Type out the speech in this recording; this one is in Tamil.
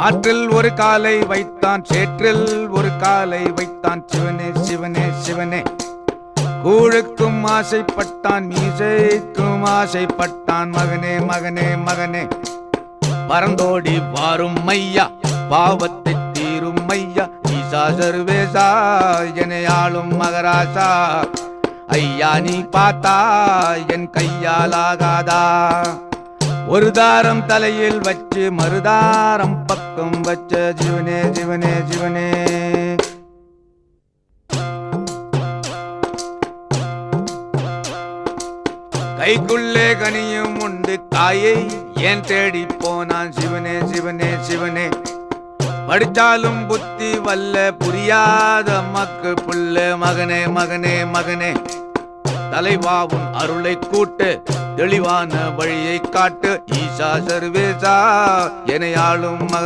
ஆற்றில் ஒரு காலை வைத்தான், சேற்றில் ஒரு காலை வைத்தான். சிவனே சிவனே சிவனே. கூழுக்கும் ஆசைப்பட்டான், மீசைக்கும் ஆசைப்பட்டான். மகனே மகனே மகனே. பரந்தோடி வாரும் மையா, பாவத்தை தீரும் மையா. ஈசா சர்வேசா, எனையாளும் மகராசா. ஐயா நீ பார்த்தா என் கையாலாகாதா. ஒரு தாரம் தலையில் வச்சு மறுதாரம் பக்கம் வச்ச ஜீவனே ஜீவனே ஜீவனே. கைக்குள்ளே கனியும் உண்டு, காயை ஏன் தேடி போனான். சிவனே சிவனே சிவனே. படிச்சாலும் புத்தி வல்ல, புரியாத மக்கள் புல்ல. மகனே மகனே மகனே. தலைவாவும் அருளை கூட்டு, தெளிவான வழியை காட்டு. ஈசா சர்வேசா, எனையாளும்